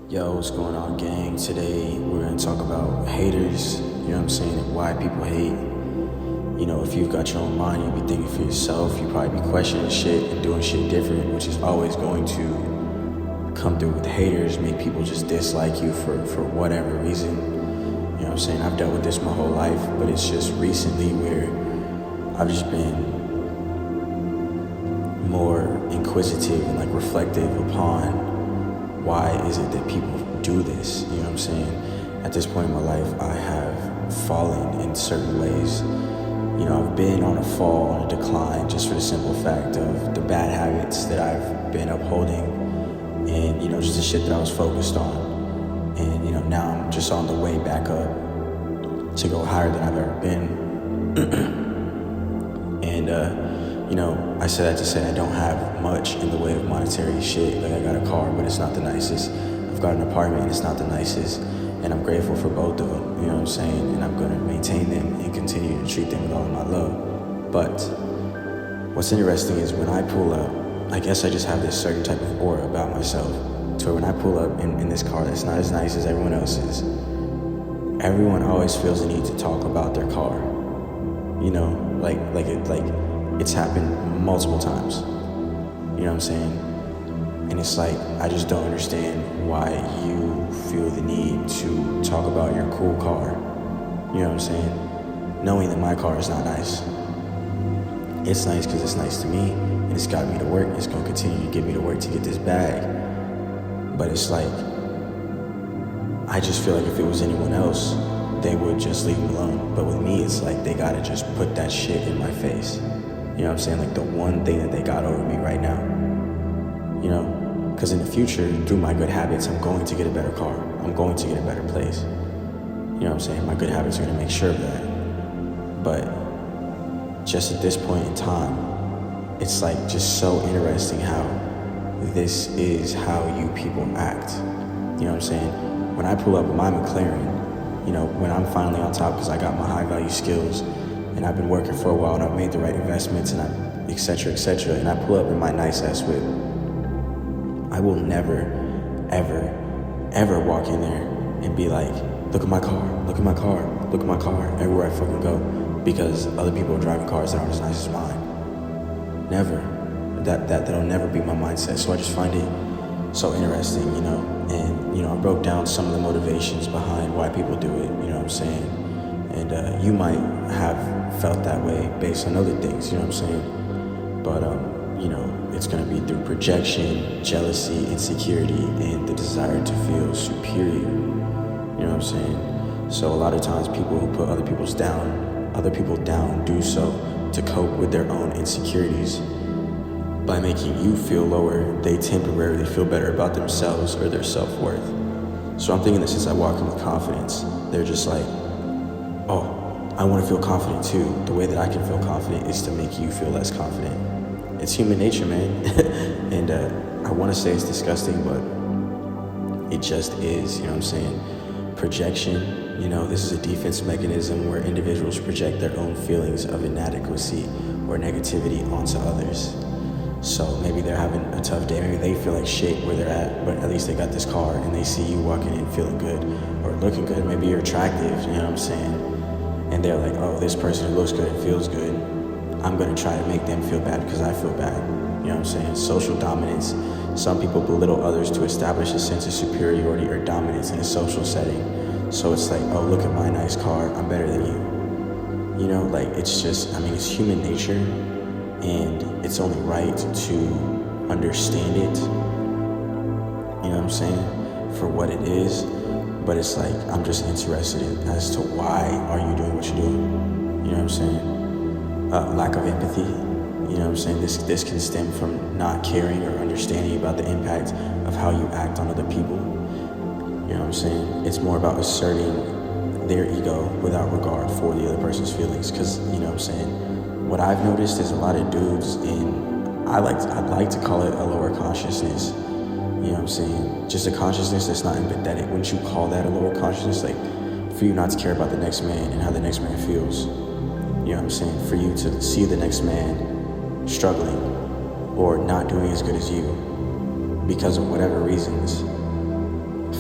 Yo, what's going on, gang? Today we're gonna talk about haters, you know what I'm saying, and why people hate. You know, if you've got your own mind, you'll be thinking for yourself, you probably be questioning shit and doing shit different, which is always going to come through with haters, make people just dislike you for whatever reason. You know what I'm saying? I've dealt with this my whole life, but it's just recently where I've just been more inquisitive and like reflective upon why is it that people do this? You know what I'm saying? At this point in my life, I have fallen in certain ways. You know, I've been on a fall, on a decline, just for the simple fact of the bad habits that I've been upholding and, you know, just the shit that I was focused on. And, you know, now I'm just on the way back up to go higher than I've ever been. You know, I said that to say I don't have much in the way of monetary shit. Like, I got a car, but it's not the nicest. I've got an apartment, and it's not the nicest. And I'm grateful for both of them, you know what I'm saying? And I'm going to maintain them and continue to treat them with all of my love. But what's interesting is when I pull up, I guess I just have this certain type of aura about myself to where when I pull up in this car that's not as nice as everyone else's, everyone always feels the need to talk about their car. You know, like it's happened multiple times. You know what I'm saying? And it's like, I just don't understand why you feel the need to talk about your cool car. You know what I'm saying? Knowing that my car is not nice. It's nice because it's nice to me, and it's got me to work. It's going to continue to get me to work to get this bag. But it's like, I just feel like if it was anyone else, they would just leave me alone. But with me, it's like they gotta just put that shit in my face. You know what I'm saying? Like the one thing that they got over me right now. You know? Because in the future, through my good habits, I'm going to get a better car. I'm going to get a better place. You know what I'm saying? My good habits are gonna make sure of that. But just at this point in time, it's like just so interesting how this is how you people act. You know what I'm saying? When I pull up with my McLaren, you know, when I'm finally on top because I got my high value skills and I've been working for a while and I've made the right investments and I'm et cetera, and I pull up in my nice ass whip, I will never, ever walk in there and be like, look at my car, look at my car, look at my car, everywhere I fucking go, because other people are driving cars that aren't as nice as mine. Never. That'll never be my mindset. So I just find it so interesting, you know, and, you know, I broke down some of the motivations behind why people do it, you know what I'm saying? And you might have felt that way based on other things, you know what I'm saying? But, you know, it's going to be through projection, jealousy, insecurity, and the desire to feel superior, you know what I'm saying? So a lot of times people who put other people down do so to cope with their own insecurities. By making you feel lower, they temporarily feel better about themselves or their self-worth. So I'm thinking that since I walk in with confidence, they're just like, oh, I want to feel confident too. The way that I can feel confident is to make you feel less confident. It's human nature, man. And I want to say it's disgusting, but it just is, you know what I'm saying? Projection, you know, this is a defense mechanism where individuals project their own feelings of inadequacy or negativity onto others. So maybe they're having a tough day, maybe they feel like shit where they're at, but at least they got this car and they see you walking in feeling good or looking good. Maybe you're attractive, you know what I'm saying? And they're like, oh, this person who looks good and feels good, I'm gonna try to make them feel bad because I feel bad. You know what I'm saying? Social dominance. Some people belittle others to establish a sense of superiority or dominance in a social setting. So it's like, oh, look at my nice car, I'm better than you. You know, like, it's just, I mean, it's human nature. And it's only right to understand it, you know what I'm saying, for what it is. But it's like, I'm just interested in as to why are you doing what you're doing, you know what I'm saying? Lack of empathy, you know what I'm saying? This can stem from not caring or understanding about the impact of how you act on other people, you know what I'm saying? It's more about asserting their ego without regard for the other person's feelings, because, you know what I'm saying? What I've noticed is a lot of dudes I'd like to call it a lower consciousness, you know what I'm saying? Just a consciousness that's not empathetic. Wouldn't you call that a lower consciousness? Like, for you not to care about the next man and how the next man feels, you know what I'm saying? For you to see the next man struggling or not doing as good as you because of whatever reasons,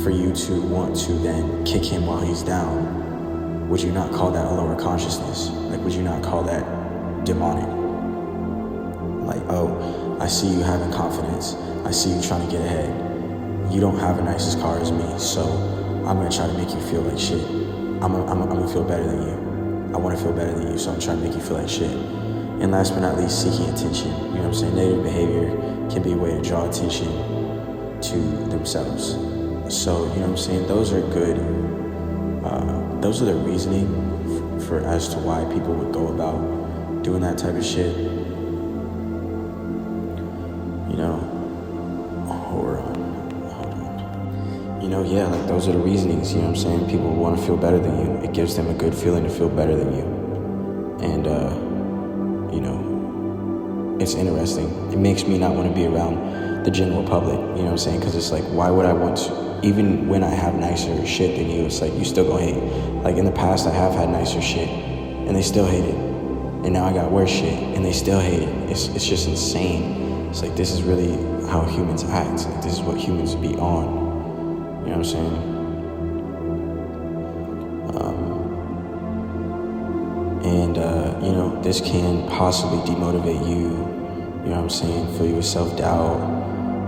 for you to want to then kick him while he's down, would you not call that a lower consciousness? Like, would you not call that demonic? Like, oh, I see you having confidence. I see you trying to get ahead. You don't have the nicest car as me, so I'm gonna try to make you feel like shit. I'm gonna feel better than you. I wanna feel better than you, so I'm trying to make you feel like shit. And last but not least, seeking attention. You know what I'm saying? Negative behavior can be a way to draw attention to themselves. So, you know what I'm saying? Those are good. Those are the reasoning for as to why people would go about doing that type of shit. You know, hold on. You know, yeah, like those are the reasonings, you know what I'm saying? People want to feel better than you. It gives them a good feeling to feel better than you. And, you know, it's interesting. It makes me not want to be around the general public, you know what I'm saying? Because it's like, why would I want to, even when I have nicer shit than you, it's like, you still gonna hate. Like in the past, I have had nicer shit, and they still hate it. And now I got worse shit, and they still hate it. It's just insane. It's like, this is really how humans act. Like, this is what humans be on. You know what I'm saying? You know, this can possibly demotivate you, you know what I'm saying, fill you with self-doubt,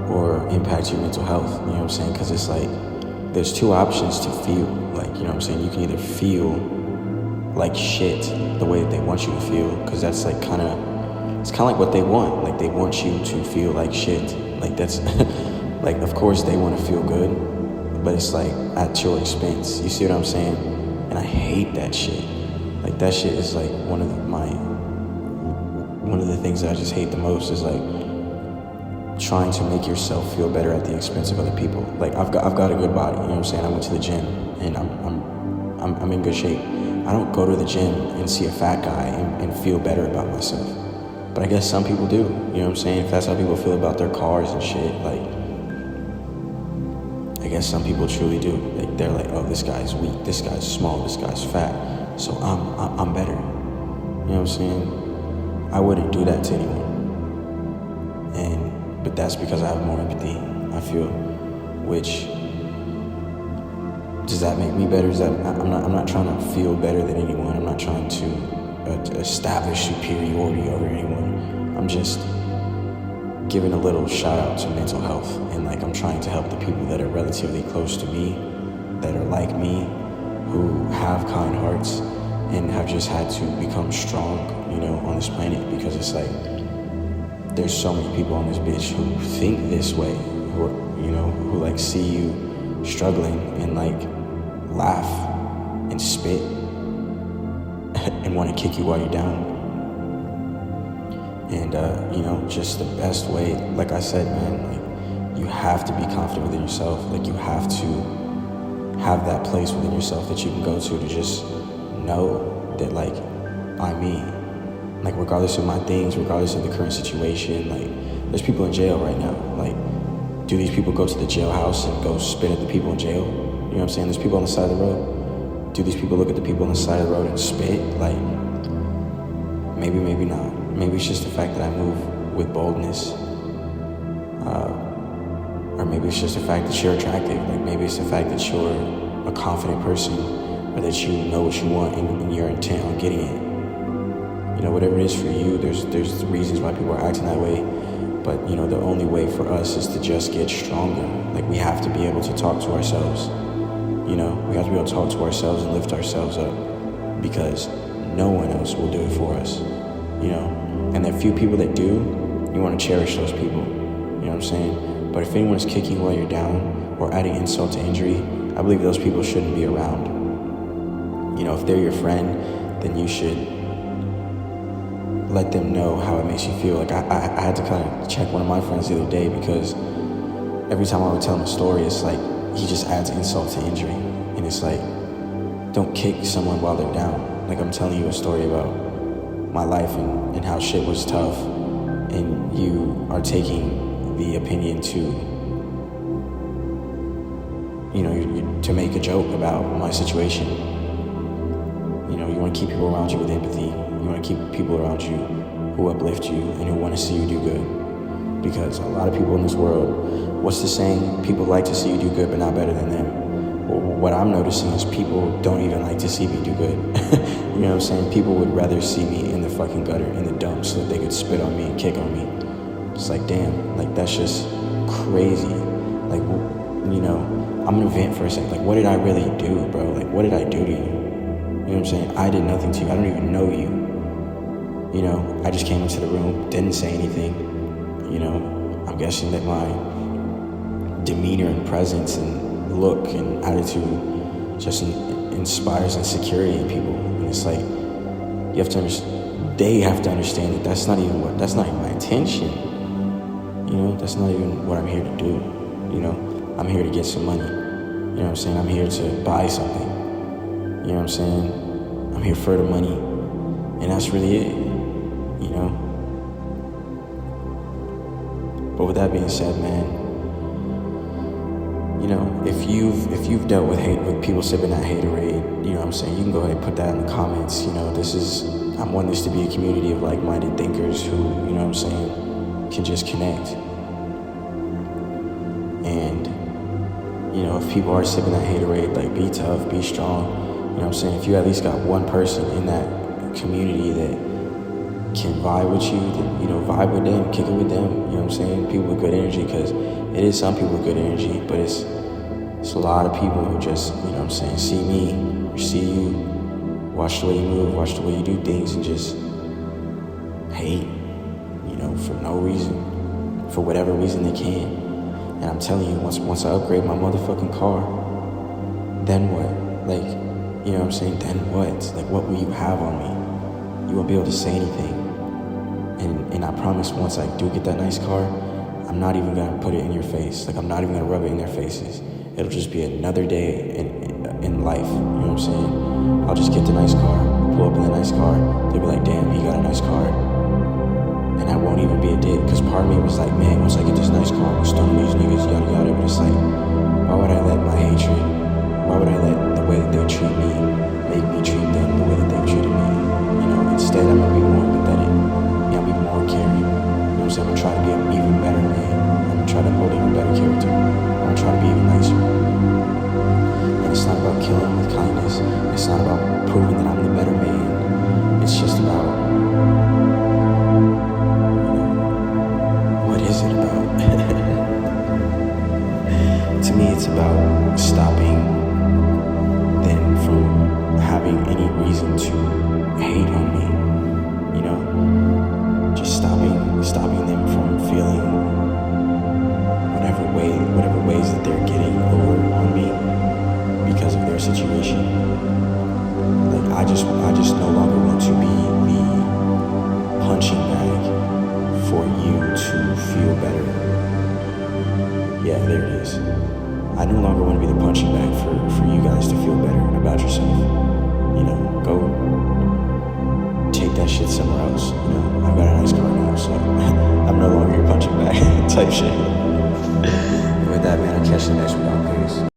or impact your mental health, you know what I'm saying? Because it's like, there's two options to feel, like, you know what I'm saying? You can either feel like shit the way that they want you to feel, because that's like kind of, it's kind of like what they want. Like, they want you to feel like shit. Like, that's, like, of course they want to feel good, but it's like at your expense. You see what I'm saying? And I hate that shit. Like, that shit is like one of the things that I just hate the most is like trying to make yourself feel better at the expense of other people. Like, I've got a good body, you know what I'm saying? I went to the gym and I'm in good shape. I don't go to the gym and see a fat guy and feel better about myself. But I guess some people do, you know what I'm saying? If that's how people feel about their cars and shit, like, I guess some people truly do. Like, they're like, oh, this guy's weak, this guy's small, this guy's fat, so I'm better. You know what I'm saying? I wouldn't do that to anyone. But that's because I have more empathy, I feel. Which, does that make me better? I'm not trying to feel better than anyone. I'm not trying to establish superiority over anyone. I'm just giving a little shout out to mental health, and like, I'm trying to help the people that are relatively close to me, that are like me, who have kind hearts and have just had to become strong, you know, on this planet. Because it's like, there's so many people on this bitch who think this way, who are, you know, who like see you struggling and like laugh and spit and want to kick you while you're down. And, you know, just the best way, like I said, man, like, you have to be confident within yourself. Like, you have to have that place within yourself that you can go to just know that, like, I'm me. Like, regardless of my things, regardless of the current situation, like, there's people in jail right now. Like, do these people go to the jailhouse and go spit at the people in jail? You know what I'm saying? There's people on the side of the road. Do these people look at the people on the side of the road and spit? Like, maybe, maybe not. Maybe it's just the fact that I move with boldness. Or maybe it's just the fact that you're attractive. Like, maybe it's the fact that you're a confident person, or that you know what you want and you're intent on getting it. You know, whatever it is for you, there's reasons why people are acting that way. But, you know, the only way for us is to just get stronger. Like, we have to be able to talk to ourselves. You know, we have to be able to talk to ourselves and lift ourselves up, because no one else will do it for us. You know, and the few people that do, you want to cherish those people. You know what I'm saying? But if anyone's kicking you while you're down or adding insult to injury, I believe those people shouldn't be around. You know, if they're your friend, then you should let them know how it makes you feel. Like, I had to kind of check one of my friends the other day, because every time I would tell him a story, it's like he just adds insult to injury. And it's like, don't kick someone while they're down. Like, I'm telling you a story about my life and how shit was tough, and you are taking the opinion to, you know, to make a joke about my situation. You know, you want to keep people around you with empathy. You want to keep people around you who uplift you and who want to see you do good. Because a lot of people in this world, what's the saying? People like to see you do good, but not better than them. Well, what I'm noticing is people don't even like to see me do good. You know what I'm saying? People would rather see me in the fucking gutter, in the dump, so that they could spit on me and kick on me. It's like, damn, like that's just crazy. Like, you know, I'm gonna vent for a second. Like, what did I really do, bro? Like, what did I do to you? You know what I'm saying? I did nothing to you. I don't even know you. You know, I just came into the room, didn't say anything. You know, I'm guessing that my demeanor and presence and look and attitude just inspires insecurity in people. And it's like, you have to understand, they have to understand that that's not even my intention. You know, that's not even what I'm here to do. You know, I'm here to get some money. You know what I'm saying? I'm here to buy something. You know what I'm saying? I'm here for the money. And that's really it. You know? But with that being said, man, you know, if you've dealt with hate, with people sipping that haterade, you know what I'm saying, you can go ahead and put that in the comments. You know, I want this to be a community of like-minded thinkers who, you know what I'm saying, can just connect. And, you know, if people are sipping that haterade, like, be tough, be strong. You know what I'm saying? If you at least got one person in that community that can vibe with you, then, you know, vibe with them, kick it with them. You know what I'm saying? People with good energy, because it is some people with good energy, but it's a lot of people who just, you know what I'm saying, see me or see you, watch the way you move, watch the way you do things, and just hate, you know, for no reason, for whatever reason they can. And I'm telling you, once I upgrade my motherfucking car, then what? Like, you know what I'm saying? Then what? Like, what will you have on me? You won't be able to say anything. And I promise, once I do get that nice car, I'm not even gonna put it in your face. Like, I'm not even gonna rub it in their faces. It'll just be another day in life. You know what I'm saying? I'll just get the nice car, pull up in the nice car. They'll be like, damn, he got a nice car. And I won't even be a dick, because part of me was like, man, once I get this nice car, I'm stone these niggas, yada yada. But it's like, why would I let my hatred, why would I let the way that they treat me make me treat them the way that they've treated me? You know, instead I'm gonna be more empathetic. Yeah, I'm gonna be more caring. You know what I'm saying? I'm gonna try to be an even better man. I'm gonna try to hold even better character. I'm gonna try to be even nicer. And it's not about killing with kindness. It's not about proving that I'm the better man. It's just about, is it about? To me, it's about stopping them from having any reason to hate on me. You know, just stopping them from feeling whatever ways that they're getting over on me because of their situation. Like, I just no longer want to be the punching bag for you to feel better. Yeah, there it is. I no longer want to be the punching bag for you guys to feel better about yourself. You know, go take that shit somewhere else. You know, I've got a nice car now, so I'm no longer your punching bag type shit. And with that, man, I'll catch you next week. Peace.